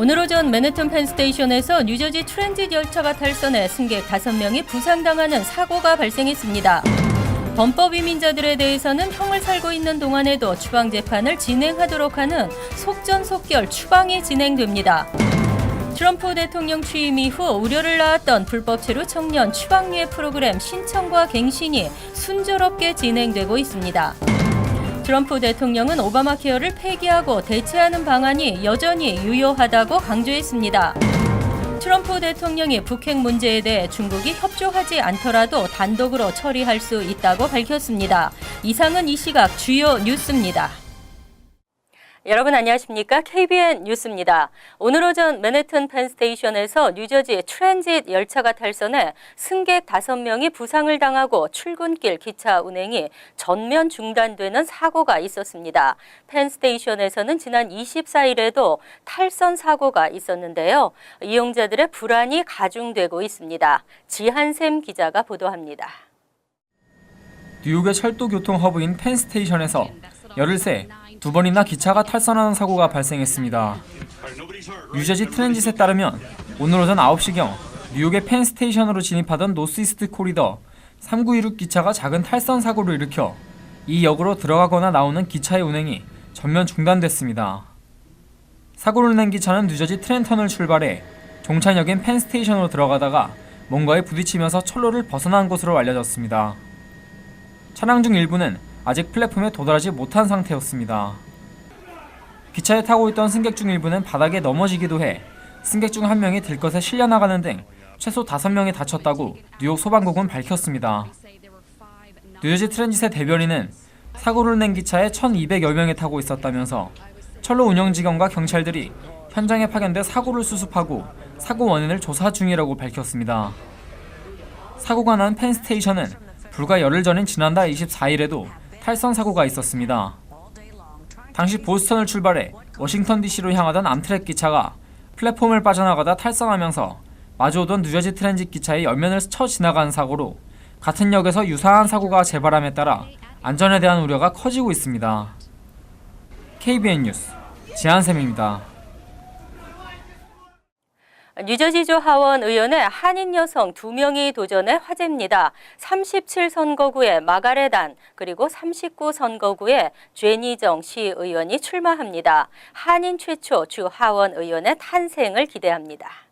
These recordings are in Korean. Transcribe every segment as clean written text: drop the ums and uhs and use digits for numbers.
오늘 오전 맨해튼 펜스테이션에서 뉴저지 트랜짓 열차가 탈선해 승객 5명이 부상당하는 사고가 발생했습니다. 범법 이민자들에 대해서는 형을 살고 있는 동안에도 추방 재판을 진행하도록 하는 속전속결 추방이 진행됩니다. 트럼프 대통령 취임 이후 우려를 낳았던 불법 체류 청년 추방유예 프로그램 신청과 갱신이 순조롭게 진행되고 있습니다. 트럼프 대통령은 오바마 케어를 폐기하고 대체하는 방안이 여전히 유효하다고 강조했습니다. 트럼프 대통령이 북핵 문제에 대해 중국이 협조하지 않더라도 단독으로 처리할 수 있다고 밝혔습니다. 이상은 이 시각 주요 뉴스입니다. 여러분 안녕하십니까? KBN 뉴스입니다. 오늘 오전 맨해튼 펜스테이션에서 뉴저지 트랜짓 열차가 탈선해 승객 5명이 부상을 당하고 출근길 기차 운행이 전면 중단되는 사고가 있었습니다. 펜스테이션에서는 지난 24일에도 탈선 사고가 있었는데요. 이용자들의 불안이 가중되고 있습니다. 지한샘 기자가 보도합니다. 뉴욕의 철도 교통 허브인 펜스테이션에서 열흘 새 2번이나 기차가 탈선하는 사고가 발생했습니다. 뉴저지 트랜짓에 따르면 오늘 오전 9시경 뉴욕의 펜스테이션으로 진입하던 노스이스트 코리더 3916 기차가 작은 탈선 사고를 일으켜 이 역으로 들어가거나 나오는 기차의 운행이 전면 중단됐습니다. 사고를 낸 기차는 뉴저지 트렌턴을 출발해 종착역인 펜스테이션으로 들어가다가 뭔가에 부딪히면서 철로를 벗어난 것으로 알려졌습니다. 차량 중 일부는 아직 플랫폼에 도달하지 못한 상태였습니다. 기차에 타고 있던 승객 중 일부는 바닥에 넘어지기도 해 승객 중 1명이 들것에 실려나가는 등 최소 5명이 다쳤다고 뉴욕 소방국은 밝혔습니다. 뉴저지 트랜짓의 대변인은 사고를 낸 기차에 1,200여 명이 타고 있었다면서 철로 운영직원과 경찰들이 현장에 파견돼 사고를 수습하고 사고 원인을 조사 중이라고 밝혔습니다. 사고가 난 펜스테이션은 불과 열흘 전인 지난달 24일에도 탈선 사고가 있었습니다. 당시 보스턴을 출발해 워싱턴 DC로 향하던 암트랙 기차가 플랫폼을 빠져나가다 탈선하면서 마주오던 뉴저지 트랜짓 기차의 옆면을 스쳐 지나간 사고로 같은 역에서 유사한 사고가 재발함에 따라 안전에 대한 우려가 커지고 있습니다. KBN 뉴스 지한샘입니다. 뉴저지주 하원 의원의 한인 여성 2명이 도전해 화제입니다. 37선거구의 마가렛 안 그리고 39선거구의 죄니정 시의원이 출마합니다. 한인 최초 주 하원 의원의 탄생을 기대합니다.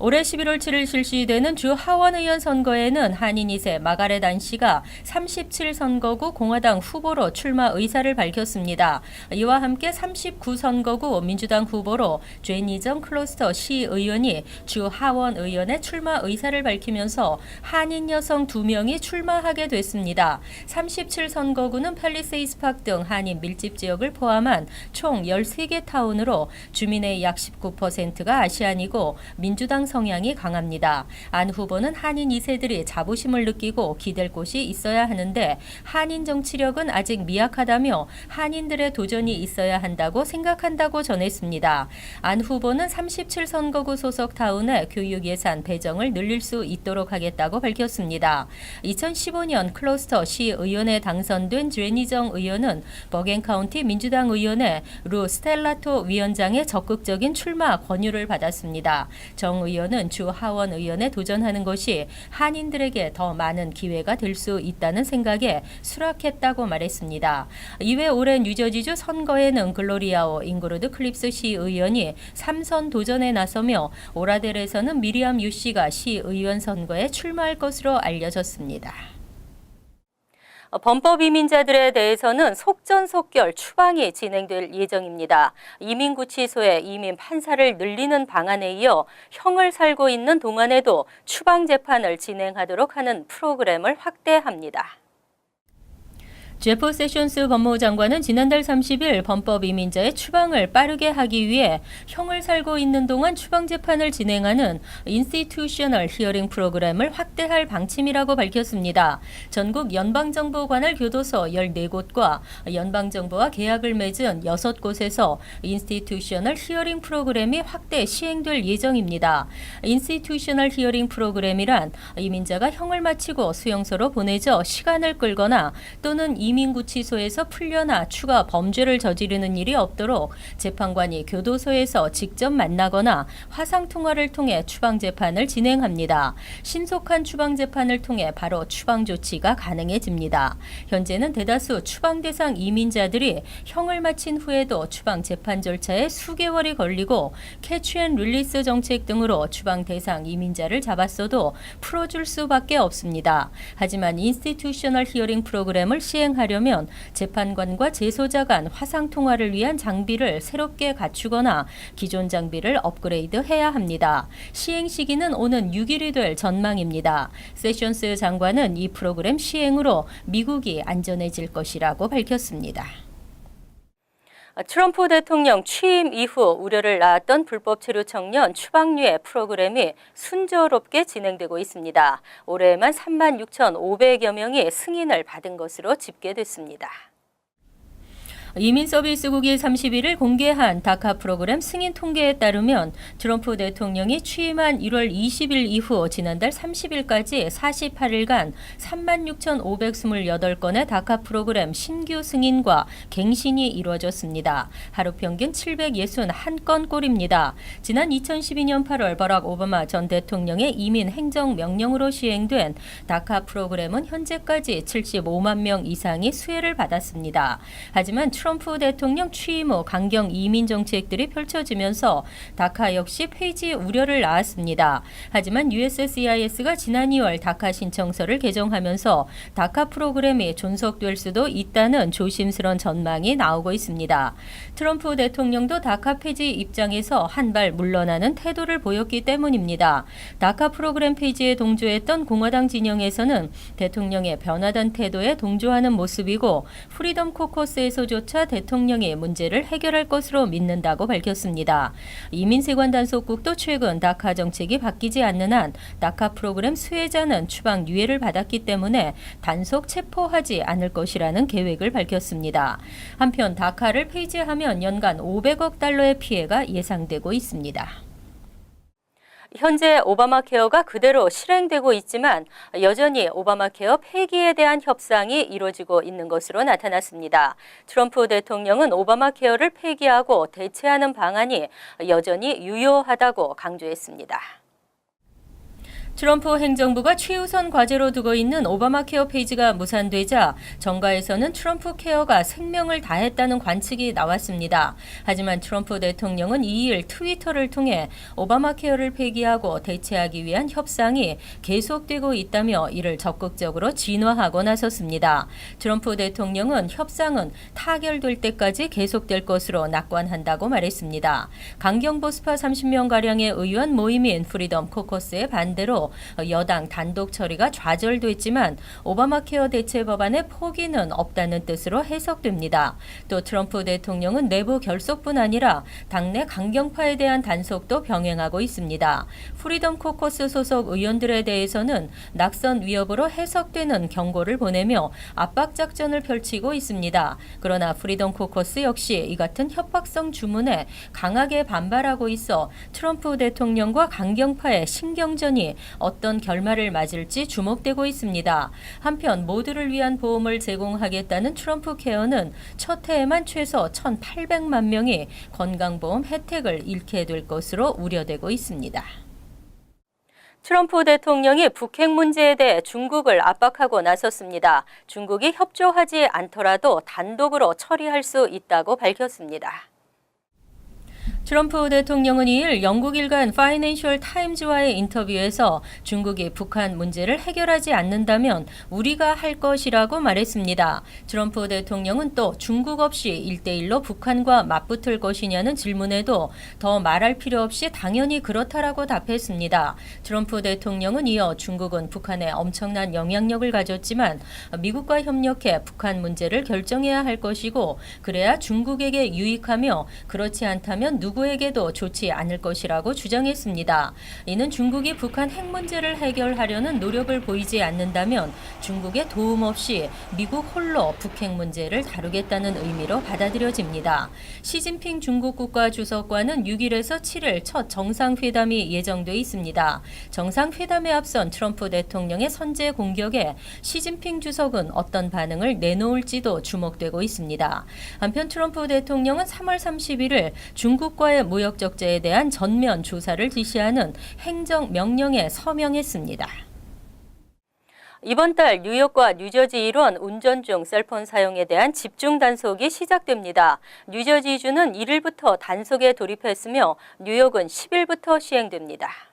올해 11월 7일 실시되는 주 하원의원 선거에는 한인 2세 마가렛 안 씨가 37선거구 공화당 후보로 출마 의사를 밝혔습니다. 이와 함께 39선거구 민주당 후보로 죄니정 클로스터 시의원이 주 하원의원의 출마 의사를 밝히면서 한인 여성 2명이 출마하게 됐습니다. 37선거구는 팰리세이스 파크 등 한인 밀집 지역을 포함한 총 13개 타운으로 주민의 약 19%가 아시안이고 민주당 성향이 강합니다. 안 후보는 한인 2세들이 자부심을 느끼고 기댈 곳이 있어야 하는데 한인 정치력은 아직 미약하다며 한인들의 도전이 있어야 한다고 생각한다고 전했습니다. 안 후보는 37선거구 소속 타운의 교육 예산 배정을 늘릴 수 있도록 하겠다고 밝혔습니다. 2015년 클로스터 시의원에 당선된 죄니정 의원은 버겐 카운티 민주당 의원의 루 스텔라토 위원장의 적극적인 출마 권유를 받았습니다. 정 의원은 주 하원 의원에 도전하는 것이 한인들에게 더 많은 기회가 될 수 있다는 생각에 수락했다고 말했습니다. 이외 올해 뉴저지주 선거에는 글로리아오 잉그루드 클립스 시의원이 3선 도전에 나서며 오라델에서는 미리암 유 씨가 시의원 선거에 출마할 것으로 알려졌습니다. 범법 이민자들에 대해서는 속전속결 추방이 진행될 예정입니다. 이민구치소의 이민 판사를 늘리는 방안에 이어 형을 살고 있는 동안에도 추방 재판을 진행하도록 하는 프로그램을 확대합니다. 제프 세션스 법무부 장관은 지난달 30일 범법 이민자의 추방을 빠르게 하기 위해 형을 살고 있는 동안 추방 재판을 진행하는 인스티튜셔널 히어링 프로그램을 확대할 방침이라고 밝혔습니다. 전국 연방정부 관할 교도소 14곳과 연방정부와 계약을 맺은 6곳에서 인스티튜셔널 히어링 프로그램이 확대 시행될 예정입니다. 인스티튜셔널 히어링 프로그램이란 이민자가 형을 마치고 수용소로 보내져 시간을 끌거나 또는 이민구치소에서 풀려나 추가 범죄를 저지르는 일이 없도록 재판관이 교도소에서 직접 만나거나 화상통화를 통해 추방재판을 진행합니다. 신속한 추방재판을 통해 바로 추방 조치가 가능해집니다. 현재는 대다수 추방 대상 이민자들이 형을 마친 후에도 추방 재판 절차에 수개월이 걸리고 캐치 앤 릴리스 정책 등으로 추방 대상 이민자를 잡았어도 풀어줄 수밖에 없습니다. 하지만 인스티튜셔널 히어링 프로그램을 시행하려면 재판관과 재소자 간 화상통화를 위한 장비를 새롭게 갖추거나 기존 장비를 업그레이드해야 합니다. 시행 시기는 오는 6일이 될 전망입니다. 세션스 장관은 이 프로그램 시행으로 미국이 안전해질 것이라고 밝혔습니다. 트럼프 대통령 취임 이후 우려를 낳았던 불법 체류 청년 추방류의 프로그램이 순조롭게 진행되고 있습니다. 올해에만 36,500여 명이 승인을 받은 것으로 집계됐습니다. 이민서비스국이 31일 공개한 다카 프로그램 승인 통계에 따르면 트럼프 대통령이 취임한 1월 20일 이후 지난달 30일까지 48일간 36,528건의 다카 프로그램 신규 승인과 갱신이 이루어졌습니다. 하루 평균 761건꼴입니다. 지난 2012년 8월 버락 오바마 전 대통령의 이민 행정명령으로 시행된 다카 프로그램은 현재까지 75만 명 이상이 수혜를 받았습니다. 하지만 트럼프 대통령 취임 후 강경 이민 정책들이 펼쳐지면서 다카 역시 폐지 우려를 낳았습니다. 하지만 USCIS가 지난 2월 다카 신청서를 개정하면서 다카 프로그램이 존속될 수도 있다는 조심스러운 전망이 나오고 있습니다. 트럼프 대통령도 다카 폐지 입장에서 한 발 물러나는 태도를 보였기 때문입니다. 다카 프로그램 폐지에 동조했던 공화당 진영에서는 대통령의 변화된 태도에 동조하는 모습이고 프리덤 코커스에서조차 대통령이 문제를 해결할 것으로 믿는다고 밝혔습니다. 이민세관 단속국도 최근 다카 정책이 바뀌지 않는 한 다카 프로그램 수혜자는 추방 유예를 받았기 때문에 단속 체포하지 않을 것이라는 계획을 밝혔습니다. 한편 다카를 폐지하면 연간 500억 달러의 피해가 예상되고 있습니다. 현재 오바마 케어가 그대로 실행되고 있지만 여전히 오바마 케어 폐기에 대한 협상이 이루어지고 있는 것으로 나타났습니다. 트럼프 대통령은 오바마 케어를 폐기하고 대체하는 방안이 여전히 유효하다고 강조했습니다. 트럼프 행정부가 최우선 과제로 두고 있는 오바마 케어 폐지가 무산되자 정가에서는 트럼프 케어가 생명을 다했다는 관측이 나왔습니다. 하지만 트럼프 대통령은 2일 트위터를 통해 오바마 케어를 폐기하고 대체하기 위한 협상이 계속되고 있다며 이를 적극적으로 진화하고 나섰습니다. 트럼프 대통령은 협상은 타결될 때까지 계속될 것으로 낙관한다고 말했습니다. 강경 보수파 30명가량의 의원 모임인 프리덤 코커스의 반대로 여당 단독 처리가 좌절됐지만 오바마 케어 대체 법안의 포기는 없다는 뜻으로 해석됩니다. 또 트럼프 대통령은 내부 결속뿐 아니라 당내 강경파에 대한 단속도 병행하고 있습니다. 프리덤 코커스 소속 의원들에 대해서는 낙선 위협으로 해석되는 경고를 보내며 압박 작전을 펼치고 있습니다. 그러나 프리덤 코커스 역시 이 같은 협박성 주문에 강하게 반발하고 있어 트럼프 대통령과 강경파의 신경전이 어떤 결말을 맞을지 주목되고 있습니다. 한편 모두를 위한 보험을 제공하겠다는 트럼프 케어는 첫 해에만 최소 1,800만 명이 건강보험 혜택을 잃게 될 것으로 우려되고 있습니다. 트럼프 대통령이 북핵 문제에 대해 중국을 압박하고 나섰습니다. 중국이 협조하지 않더라도 단독으로 처리할 수 있다고 밝혔습니다. 트럼프 대통령은 2일 영국 일간 파이낸셜 타임즈와의 인터뷰에서 중국이 북한 문제를 해결하지 않는다면 우리가 할 것이라고 말했습니다. 트럼프 대통령은 또 중국 없이 1대1로 북한과 맞붙을 것이냐는 질문에도 더 말할 필요 없이 당연히 그렇다라고 답했습니다. 트럼프 대통령은 이어 중국은 북한에 엄청난 영향력을 가졌지만 미국과 협력해 북한 문제를 결정해야 할 것이고 그래야 중국에게 유익하며 그렇지 않다면 누구 누구에게도 좋지 않을 것이라고 주장했습니다. 이는 중국이 북한 핵 문제를 해결하려는 노력을 보이지 않는다면 중국의 도움 없이 미국 홀로 북핵 문제를 다루겠다는 의미로 받아들여집니다. 시진핑 중국 국가주석과는 6일에서 7일 첫 정상회담이 예정돼 있습니다. 정상회담에 앞선 트럼프 대통령의 선제 공격에 시진핑 주석은 어떤 반응을 내놓을지도 주목되고 있습니다. 한편 트럼프 대통령은 3월 31일 중국과의 무역 적자에 대한 전면 조사를 지시하는 행정명령에 서명했습니다. 이번 달 뉴욕과 뉴저지 일원 운전 중 셀폰 사용에 대한 집중 단속이 시작됩니다. 뉴저지주는 1일부터 단속에 돌입했으며 뉴욕은 10일부터 시행됩니다.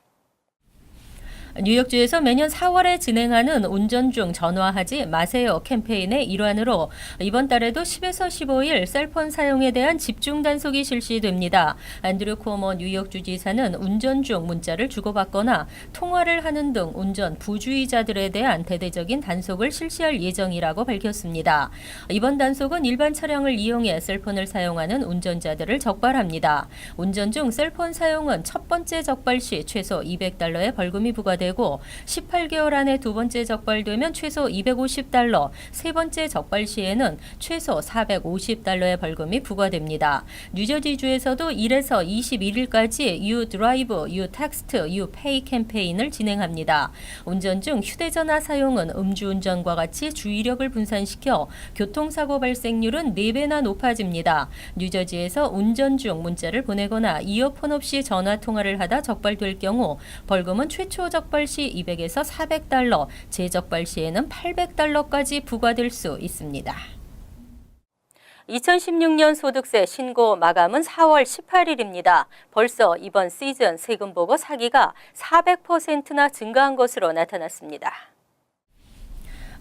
뉴욕주에서 매년 4월에 진행하는 운전 중 전화하지 마세요 캠페인의 일환으로 이번 달에도 10에서 15일 셀폰 사용에 대한 집중 단속이 실시됩니다. 앤드류 쿠오모 뉴욕주지사는 운전 중 문자를 주고받거나 통화를 하는 등 운전 부주의자들에 대한 대대적인 단속을 실시할 예정이라고 밝혔습니다. 이번 단속은 일반 차량을 이용해 셀폰을 사용하는 운전자들을 적발합니다. 운전 중 셀폰 사용은 첫 번째 적발 시 최소 $200의 벌금이 부과됩니다. 18개월 안에 두 번째 적발되면 최소 $250, 세 번째 적발 시에는 최소 $450의 벌금이 부과됩니다. 뉴저지주에서도 1에서 21일까지 You Drive, You Text, You Pay 캠페인을 진행합니다. 운전 중 휴대전화 사용은 음주운전과 같이 주의력을 분산시켜 교통사고 발생률은 4배나 높아집니다. 뉴저지에서 운전 중 문자를 보내거나 이어폰 없이 전화통화를 하다 적발될 경우 벌금은 최초 적발 시 $200에서 $400, 재적발 시에는 $800까지 부과될 수 있습니다. 2016년 소득세 신고 마감은 4월 18일입니다. 벌써 이번 시즌 세금 보고 사기가 400%나 증가한 것으로 나타났습니다.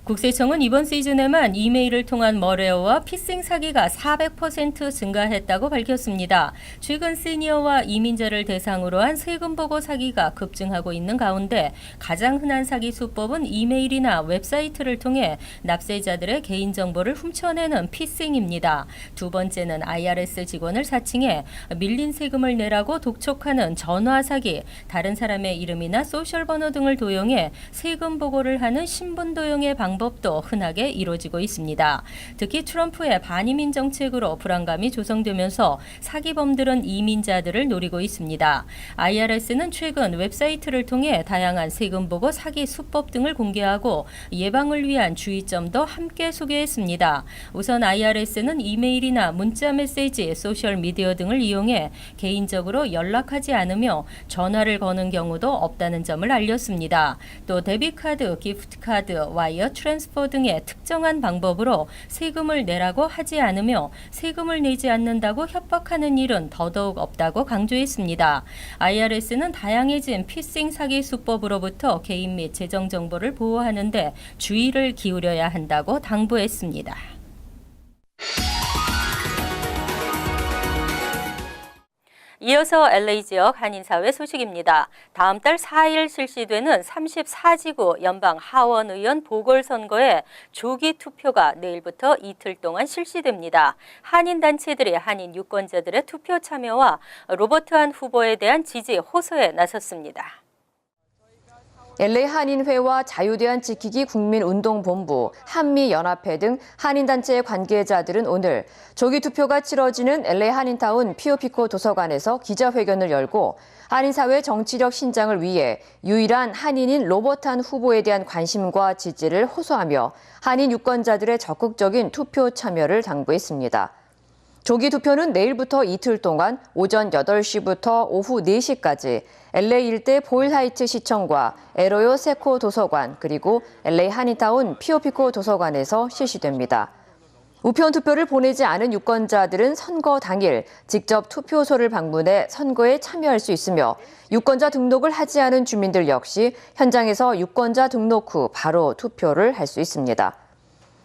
국세청은 이번 시즌에만 이메일을 통한 머레어와 피싱 사기가 400% 증가했다고 밝혔습니다. 최근 시니어와 이민자를 대상으로 한 세금 보고 사기가 급증하고 있는 가운데 가장 흔한 사기 수법은 이메일이나 웹사이트를 통해 납세자들의 개인정보를 훔쳐내는 피싱입니다. 두 번째는 IRS 직원을 사칭해 밀린 세금을 내라고 독촉하는 전화 사기, 다른 사람의 이름이나 소셜번호 등을 도용해 세금 보고를 하는 신분 도용의 방법도 흔하게 이루어지고 있습니다. 특히 트럼프의 반이민 정책으로 불안감이 조성되면서 사기범들은 이민자들을 노리고 있습니다. IRS는 최근 웹사이트를 통해 다양한 세금 보고 사기 수법 등을 공개하고 예방을 위한 주의점도 함께 소개했습니다. 우선 IRS는 이메일이나 문자 메시지, 소셜미디어 등을 이용해 개인적으로 연락하지 않으며 전화를 거는 경우도 없다는 점을 알렸습니다. 또 데비카드, 기프트카드, 와이어 트랜스퍼 등의 특정한 방법으로 세금을 내라고 하지 않으며 세금을 내지 않는다고 협박하는 일은 더더욱 없다고 강조했습니다. IRS는 다양해진 피싱 사기 수법으로부터 개인 및 재정 정보를 보호하는 데 주의를 기울여야 한다고 당부했습니다. 이어서 LA 지역 한인사회 소식입니다. 다음 달 4일 실시되는 34지구 연방 하원의원 보궐선거에 조기 투표가 내일부터 이틀 동안 실시됩니다. 한인단체들이 한인 유권자들의 투표 참여와 로버트한 후보에 대한 지지 호소에 나섰습니다. LA 한인회와 자유대한 지키기 국민운동본부, 한미연합회 등 한인단체 관계자들은 오늘 조기 투표가 치러지는 LA 한인타운 피오피코 도서관에서 기자회견을 열고 한인사회 정치력 신장을 위해 유일한 한인인 로버트한 후보에 대한 관심과 지지를 호소하며 한인 유권자들의 적극적인 투표 참여를 당부했습니다. 조기 투표는 내일부터 이틀 동안 오전 8시부터 오후 4시까지 LA 일대 보일하이트 시청과 에로요 세코 도서관 그리고 LA 한인타운 피오피코 도서관에서 실시됩니다. 우편 투표를 보내지 않은 유권자들은 선거 당일 직접 투표소를 방문해 선거에 참여할 수 있으며 유권자 등록을 하지 않은 주민들 역시 현장에서 유권자 등록 후 바로 투표를 할 수 있습니다.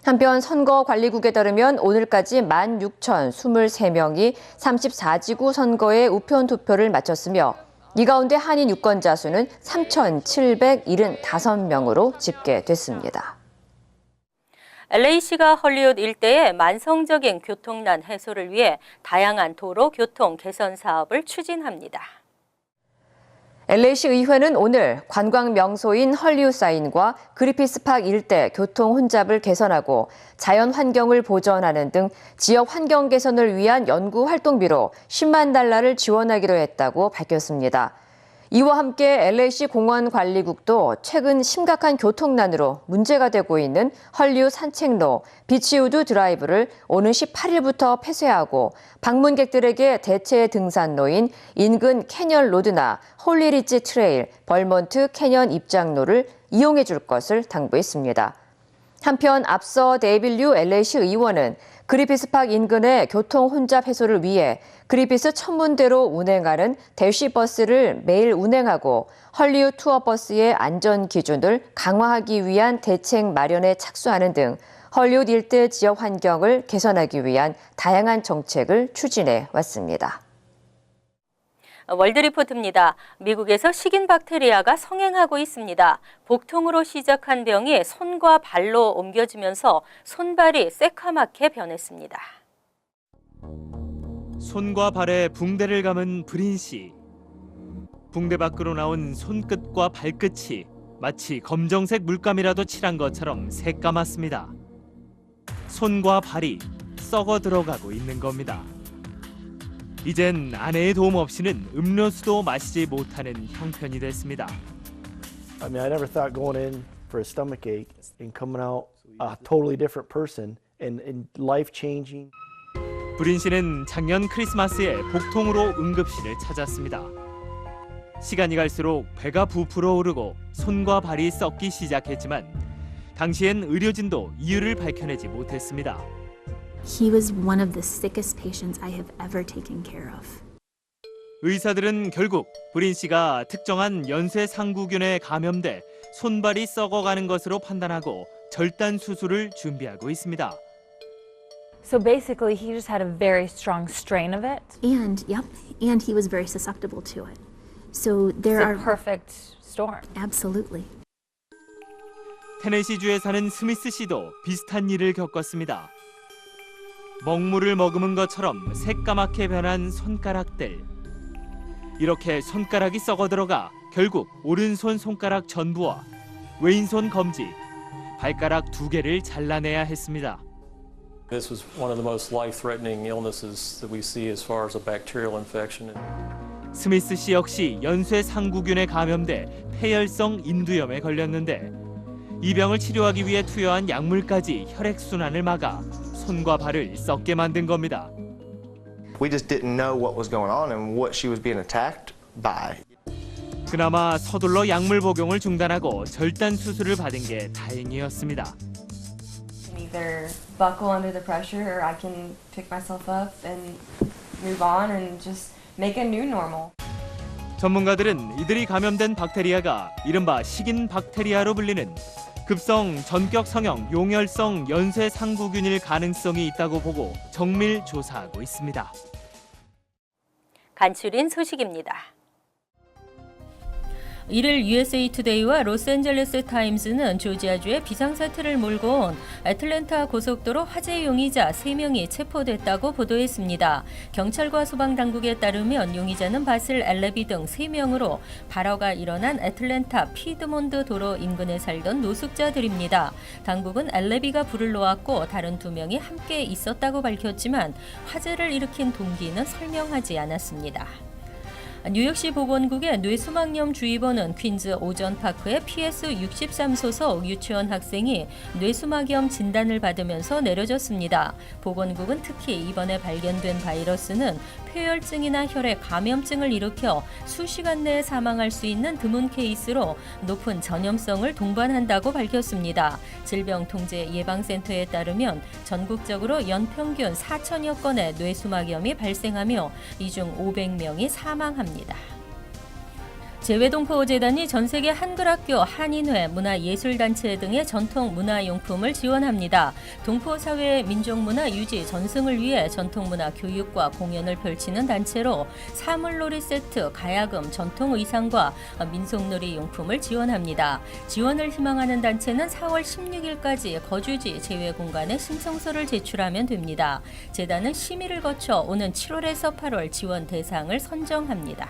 한편 선거관리국에 따르면 오늘까지 16,023명이 34지구 선거에 우편 투표를 마쳤으며 이 가운데 한인 유권자 수는 3,775명으로 집계됐습니다. LA시가 헐리우드 일대의 만성적인 교통난 해소를 위해 다양한 도로 교통 개선 사업을 추진합니다. LA시 의회는 오늘 관광 명소인 헐리우드 사인과 그리피스 파크 일대 교통 혼잡을 개선하고 자연 환경을 보전하는 등 지역 환경 개선을 위한 연구 활동비로 $10만 달러를 지원하기로 했다고 밝혔습니다. 이와 함께 LA시 공원관리국도 최근 심각한 교통난으로 문제가 되고 있는 헐리우드 산책로 비치우드 드라이브를 오는 18일부터 폐쇄하고 방문객들에게 대체 등산로인 인근 캐년 로드나 홀리리지 트레일, 벌먼트 캐년 입장로를 이용해 줄 것을 당부했습니다. 한편 앞서 데이빌 류 LA시 의원은 그리피스 파크 인근의 교통 혼잡 해소를 위해 그리피스 천문대로 운행하는 대쉬버스를 매일 운행하고 헐리우드 투어버스의 안전 기준을 강화하기 위한 대책 마련에 착수하는 등 헐리우드 일대 지역 환경을 개선하기 위한 다양한 정책을 추진해 왔습니다. 월드리포트입니다. 미국에서 식인 박테리아가 성행하고 있습니다. 복통으로 시작한 병이 손과 발로 옮겨지면서 손발이 새카맣게 변했습니다. 손과 발에 붕대를 감은 브린 씨. 붕대 밖으로 나온 손끝과 발끝이 마치 검정색 물감이라도 칠한 것처럼 새까맣습니다. 손과 발이 썩어 들어가고 있는 겁니다. 이젠 아내의 도움 없이는 음료수도 마시지 못하는 형편이 됐습니다. I mean, I never thought going in for a stomach ache and coming out a totally different person and life-changing. 브린 씨는 작년 크리스마스에 복통으로 응급실을 찾았습니다. 시간이 갈수록 배가 부풀어 오르고 손과 발이 썩기 시작했지만 당시엔 의료진도 이유를 밝혀내지 못했습니다. He was one of the sickest patients I have ever taken care of. 의사들은 결국 브린 씨가 특정한 연쇄 상구균에 감염돼 손발이 썩어가는 것으로 판단하고 절단 수술을 준비하고 있습니다. So basically, he just had a very strong strain of it. And he was very susceptible to it. So there It's a are perfect storm. absolutely. 테네시주에 사는 스미스 씨도 비슷한 일을 겪었습니다. 먹물을 머금은 것처럼 새까맣게 변한 손가락들. 이렇게 손가락이 썩어 들어가 결국 오른손 손가락 전부와 왼손 검지, 발가락 2개를 잘라내야 했습니다. This was one of the most life-threatening illnesses that we see as far as a bacterial infection. 스미스 씨 역시 연쇄 상구균에 감염돼 폐열성 인두염에 걸렸는데 이 병을 치료하기 위해 투여한 약물까지 혈액순환을 막아 손과 발을 썩게 만든 겁니다. We just didn't know what was going on and what she was being attacked by. 그나마 서둘러 약물 복용을 중단하고 절단 수술을 받은 게 다행이었습니다. Either buckle under the pressure or I can pick myself up and move on and just make a new normal. 전문가들은 이들이 감염된 박테리아가 이른바 식인 박테리아로 불리는 급성 전격 성형 용혈성 연쇄 상구균일 가능성이 있다고 보고 정밀 조사하고 있습니다. 간추린 소식입니다. 이를 USA 투데이와 로스앤젤레스 타임즈는 조지아주의 비상사태를 몰고 온 애틀랜타 고속도로 화재 용의자 3명이 체포됐다고 보도했습니다. 경찰과 소방당국에 따르면 용의자는 바슬 엘레비 등 3명으로 발화가 일어난 애틀랜타 피드몬드 도로 인근에 살던 노숙자들입니다. 당국은 엘레비가 불을 놓았고 다른 2명이 함께 있었다고 밝혔지만 화재를 일으킨 동기는 설명하지 않았습니다. 뉴욕시 보건국의 뇌수막염 주의보는 퀸즈 오전파크의 PS63 소속 유치원 학생이 뇌수막염 진단을 받으면서 내려졌습니다. 보건국은 특히 이번에 발견된 바이러스는 폐혈증이나 혈액 감염증을 일으켜 수시간 내에 사망할 수 있는 드문 케이스로 높은 전염성을 동반한다고 밝혔습니다. 질병통제예방센터에 따르면 전국적으로 연평균 4천여 건의 뇌수막염이 발생하며 이 중 500명이 사망합니다. 재외동포재단이 전세계 한글학교, 한인회, 문화예술단체 등의 전통 문화용품을 지원합니다. 동포사회의 민족문화 유지, 전승을 위해 전통문화 교육과 공연을 펼치는 단체로 사물놀이 세트, 가야금, 전통 의상과 민속놀이 용품을 지원합니다. 지원을 희망하는 단체는 4월 16일까지 거주지 제외공간에 신청서를 제출하면 됩니다. 재단은 심의를 거쳐 오는 7월에서 8월 지원 대상을 선정합니다.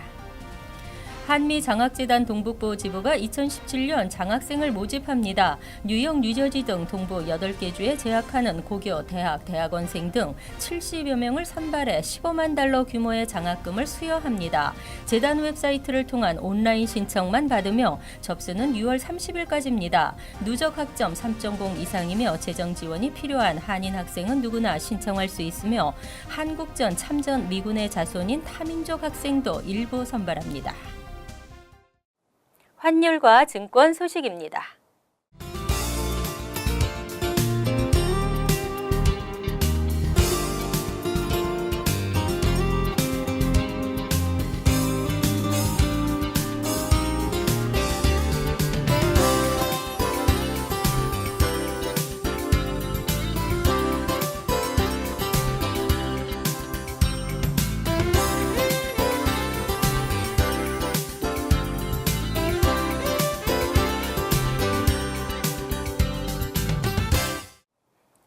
한미장학재단 동북부 지부가 2017년 장학생을 모집합니다. 뉴욕, 뉴저지 등 동부 8개 주에 재학하는 고교, 대학, 대학원생 등 70여 명을 선발해 $15만 규모의 장학금을 수여합니다. 재단 웹사이트를 통한 온라인 신청만 받으며 접수는 6월 30일까지입니다. 누적 학점 3.0 이상이며 재정 지원이 필요한 한인 학생은 누구나 신청할 수 있으며 한국전 참전 미군의 자손인 타민족 학생도 일부 선발합니다. 환율과 증권 소식입니다.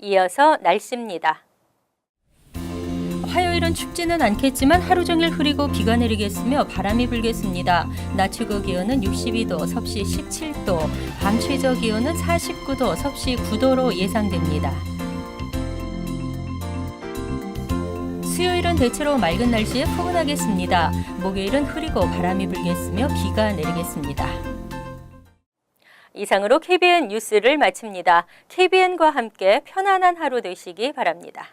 이어서 날씨입니다. 화요일은 춥지는 않겠지만 하루 종일 흐리고 비가 내리겠으며 바람이 불겠습니다. 낮 최고 기온은 62도, 섭씨 17도, 밤 최저 기온은 49도, 섭씨 9도로 예상됩니다. 수요일은 대체로 맑은 날씨에 포근하겠습니다. 목요일은 흐리고 바람이 불겠으며 비가 내리겠습니다. 이상으로 KBN 뉴스를 마칩니다. KBN과 함께 편안한 하루 되시기 바랍니다.